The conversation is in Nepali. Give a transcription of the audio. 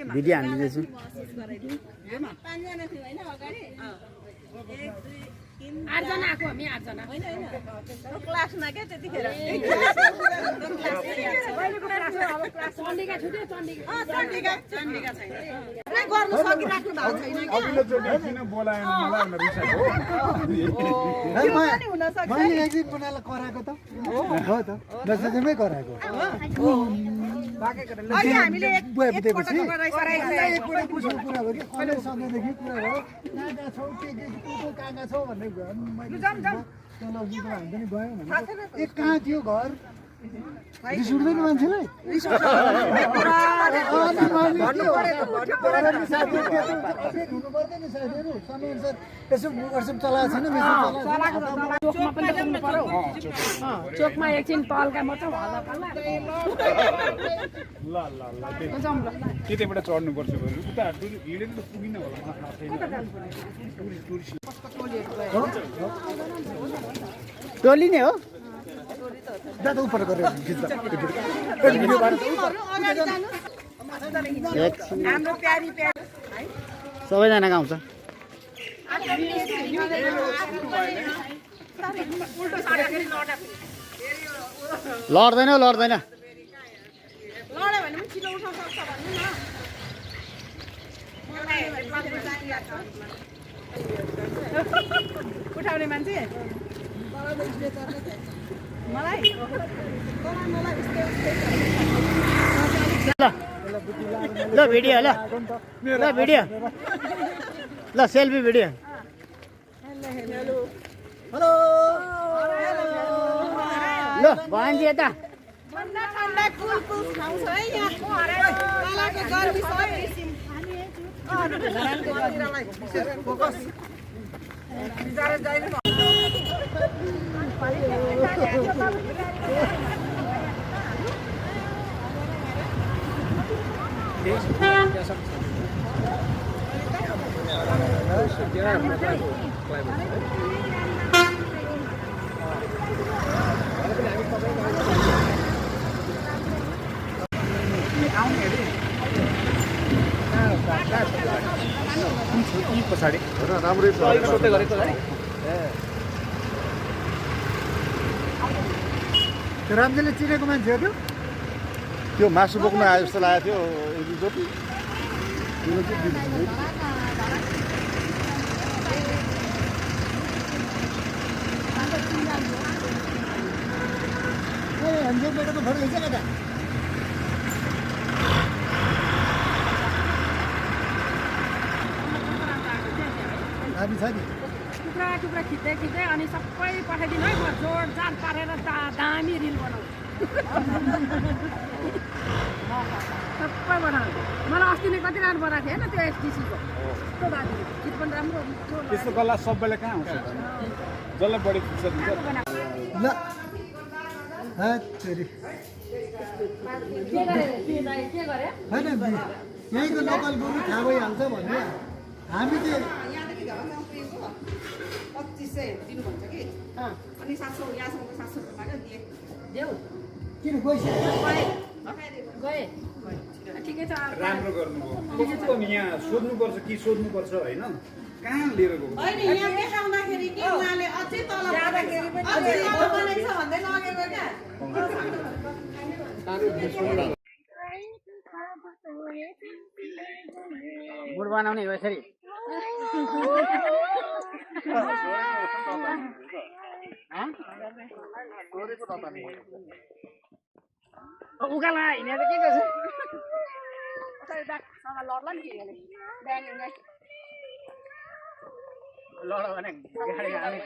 भिडियो हालिदिँदैछु आठजना आएको हामी 8जना होइन क्लासमा के त्यतिखेर चण्डिका छुट्यो चण्डिका चण्डिका छैन गर्नु सकिराख्नु भएको छैन अघिल्लो चोटि किन बोलाएन मलाई भनेर रिसाएको मैले एक दिन बनाएर कराएको त हो त नसोचेमै कराएको अहिले हामीले एकपटक एकपल्ट पुछ्नु कुरा हो कि कलेज सकेदेखि कुरा हो कहाँ छौ के कहाँ छौ भन्ने मैले तल बुझ्दा हामी पनि गयौँ भने कहाँ थियो घर रिस उठ्दैन मान्छेलाई यसो वर्षम चलाएको छैन चोकमा एकछिन तलका मात्र हल्ला पल्ला त्यतैबाट चढ्नुपर्छ उता हिँडेर त पुगिन होला टोली नै हो दादा उपर गरेर हाम्रो प्यारी प्यारी सबैजनाको आउँछ लड्दैन लड्दैन लड्यो भने पनि छिटो उठाउन सक्छ भन्नु न उठाउने मान्छे मलाई ल भिडियो ल भिडियो ल सेल्फी भिडियो हेलो ल भन्छ यता ठन्डा ठन्डा कुल कुल खाउँछ है यहाँ तलको गर्मी सबै किसिम फोकस बिचारा जाइनु पछाडि राम्रै छ रामजीले चिनेको मान्छे हो त्यो मासु बोक्न आए जस्तो लागेको थियो एकचोटि बेटाको फोटो खिच्छ कता हामी छ नि टुक्रा टुक्रा खिच्दै खिच्दै अनि सबै पठाइदिनु है म जोड जान पारेर दामी रिल बनाउँछु सबै बनाउँछु मलाई अस्ति नै कति राम्रो बनाएको थिएँ होइन त्यो एसडिसीको कस्तो बाटो गीत पनि राम्रो त्यस्तो गल्ला सबैले कहाँ आउँछ जसलाई बढी खुसी दिन्छ ल तेरी के गरे होइन यहीँको लोकल गुरु थाहा भइहाल्छ भने हामी चाहिँ 2500 दिनुहुन्छ कि अनि 700 यहाँसम्मको 700 रुपियाँ दिए देऊ किन गइसक्यो गए ठिकै छ राम्रो गर्नुभयो कस्तो यहाँ सोध्नुपर्छ कि सोध्नुपर्छ होइन कहाँ लिएर गयो होइन यहाँ देखाउँदाखेरि कि उहाँले अझै तल जाँदाखेरि पनि अझै तल बनेको छ भन्दै लगेको क्या मुड बनाउने हो यसरी उकालो हिँडेर के गर्छ लड्ला नि लड भने गाडी